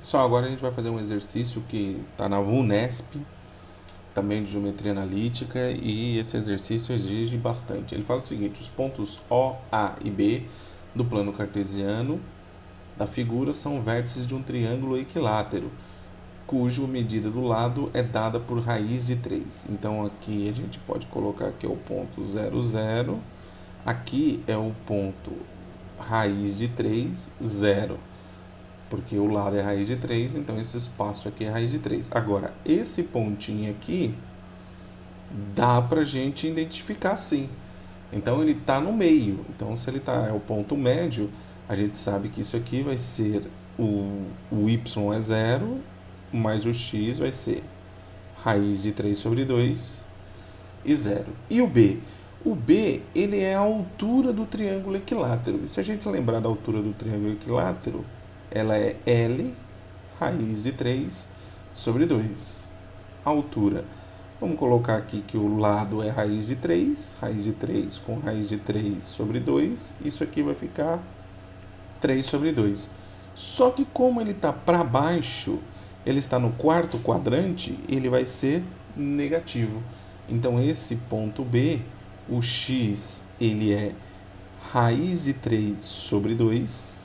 Pessoal, agora a gente vai fazer um exercício que está na VUNESP, também de geometria analítica, e esse exercício exige bastante. Ele fala o seguinte: os pontos O, A e B do plano cartesiano da figura são vértices de um triângulo equilátero, cuja medida do lado é dada por raiz de 3. Então aqui a gente pode colocar que é o ponto 0, 0. Aqui é o ponto raiz de 3, 0. Porque o lado é raiz de 3, então esse espaço aqui é raiz de 3. Agora, esse pontinho aqui, dá pra gente identificar sim. Então ele está no meio. Então se ele é o ponto médio, a gente sabe que isso aqui vai ser o y é 0, mais o x vai ser raiz de 3 sobre 2 e 0. E o b? O b, ele é a altura do triângulo equilátero. E se a gente lembrar da altura do triângulo equilátero, ela é L raiz de 3 sobre 2. A altura. Vamos colocar aqui que o lado é raiz de 3 com raiz de 3 sobre 2. Isso aqui vai ficar 3 sobre 2. Só que como ele está para baixo, ele está no quarto quadrante, ele vai ser negativo. Então esse ponto B, o x, ele é raiz de 3 sobre 2,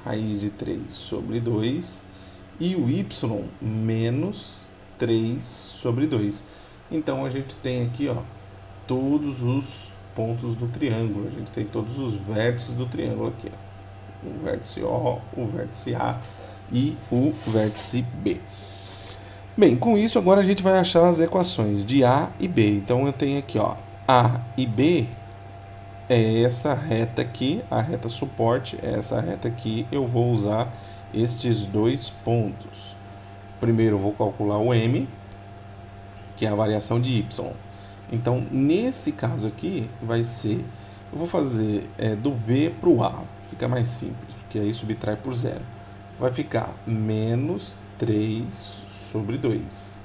raiz de 3 sobre 2, e o y menos 3 sobre 2. Então a gente tem aqui, ó, todos os pontos do triângulo. A gente tem todos os vértices do triângulo aqui, ó. O vértice O, o vértice A e o vértice B. Bem, com isso agora a gente vai achar as equações de A e B. Então eu tenho aqui, ó, A e B é essa reta aqui, a reta suporte, é essa reta aqui. Eu vou usar estes dois pontos. Primeiro eu vou calcular o M, que é a variação de Y. Então, nesse caso aqui, vai ser... Eu vou fazer do B para o A, fica mais simples, porque aí subtrai por zero. Vai ficar menos 3 sobre 2,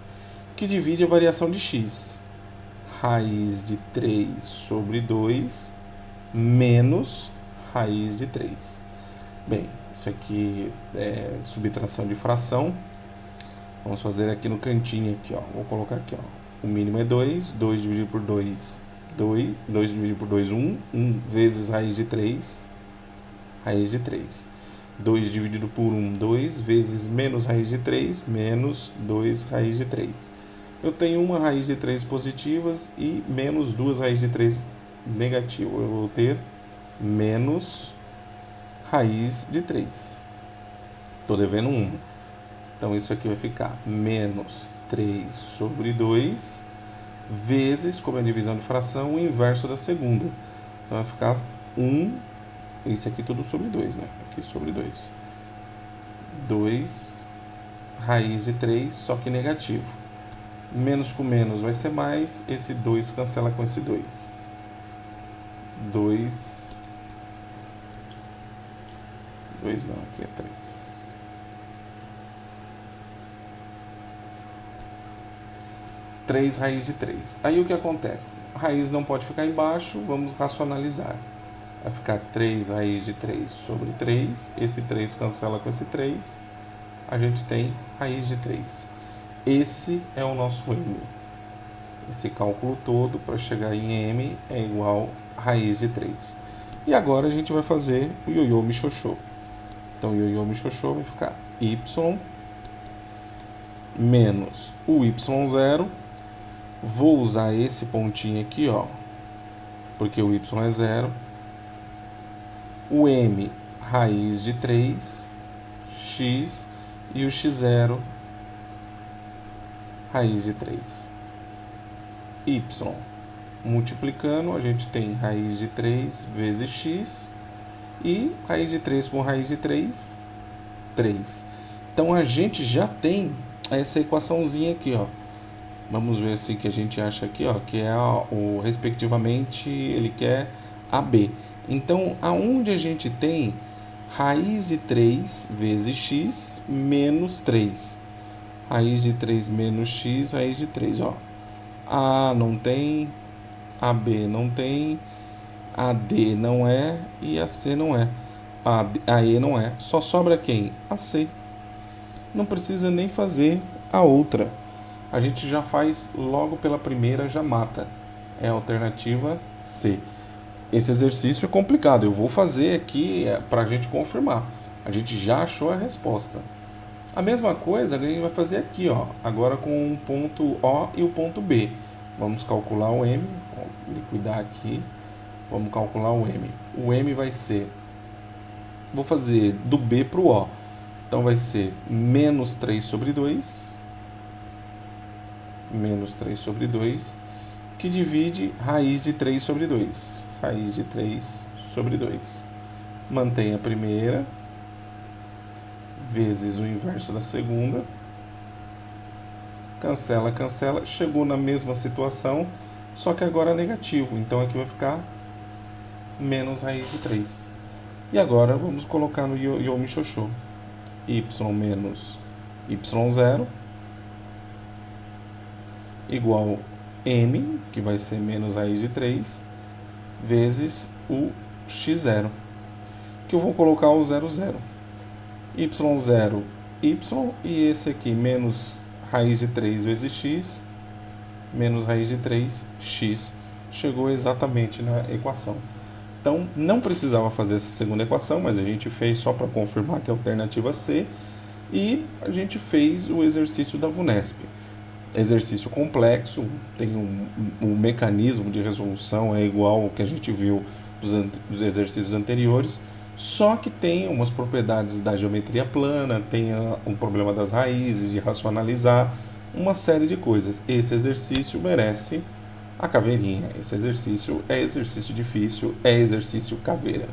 que divide a variação de x. Raiz de 3 sobre 2 menos raiz de 3. Bem, isso aqui é subtração de fração. Vamos fazer aqui no cantinho, aqui, ó. Vou colocar aqui, ó. O mínimo é 2, 2 dividido por 2, 2, 2 dividido por 2, 1, 1 vezes raiz de 3, raiz de 3. 2 dividido por 1, 2 vezes menos raiz de 3, menos 2 raiz de 3. Eu tenho uma raiz de 3 positivas e menos 2 raiz de 3 negativas. Eu vou ter menos raiz de 3. Estou devendo 1. Então isso aqui vai ficar menos 3 sobre 2 vezes, como é a divisão de fração, o inverso da segunda. Então vai ficar 1, isso aqui tudo sobre 2, né? Aqui sobre 2. 2 raiz de 3, só que negativo. Menos com menos vai ser mais, esse 2 cancela com esse 2. 2 não, aqui é 3. 3 raiz de 3. Aí o que acontece? A raiz não pode ficar embaixo, vamos racionalizar. Vai ficar 3 raiz de 3 sobre 3. Esse 3 cancela com esse 3. A gente tem raiz de 3. Esse é o nosso M. Esse cálculo todo para chegar em M é igual a raiz de 3. E agora a gente vai fazer o ioiô michôchô. Então o ioiô michôchô vai ficar y menos o y0. Vou usar esse pontinho aqui, ó, porque o y é 0. O m, raiz de 3, x, e o x0, raiz de 3. Y. Multiplicando, a gente tem raiz de 3 vezes x, e raiz de 3 com raiz de 3, 3. Então a gente já tem essa equaçãozinha aqui, ó. Vamos ver assim que a gente acha aqui, ó, que é o respectivamente, ele quer AB. Então, aonde a gente tem raiz de 3 vezes x menos 3. Raiz de 3 menos x, raiz de 3, ó. A não tem, AB não tem, AD não é e AC não é. A E não é. Só sobra quem? A C. Não precisa nem fazer a outra. A gente já faz logo pela primeira, já mata. É a alternativa C. Esse exercício é complicado. Eu vou fazer aqui para a gente confirmar. A gente já achou a resposta. A mesma coisa a gente vai fazer aqui, ó. Agora com o ponto O e o ponto B. Vamos calcular o M. Vou liquidar aqui. Vamos calcular o M. O M vai ser... Vou fazer do B para o O. Então vai ser menos 3 sobre 2. Menos 3 sobre 2. Que divide raiz de 3 sobre 2. Raiz de 3 sobre 2. Mantém a primeira. Vezes o inverso da segunda. Cancela, cancela. Chegou na mesma situação, só que agora negativo. Então aqui vai ficar menos raiz de 3. E agora vamos colocar no Yomi Shosho. Y menos y0 igual m, que vai ser menos raiz de 3, vezes o x0, que eu vou colocar o 0, 0. y0, y, e esse aqui, menos raiz de 3 vezes x, menos raiz de 3, x. Chegou exatamente na equação. Então, não precisava fazer essa segunda equação, mas a gente fez só para confirmar que é a alternativa C. E a gente fez o exercício da VUNESP. Exercício complexo, tem um mecanismo de resolução, é igual ao que a gente viu dos exercícios anteriores, só que tem umas propriedades da geometria plana, tem um problema das raízes, de racionalizar, uma série de coisas. Esse exercício merece a caveirinha. Esse exercício é exercício difícil, é exercício caveira.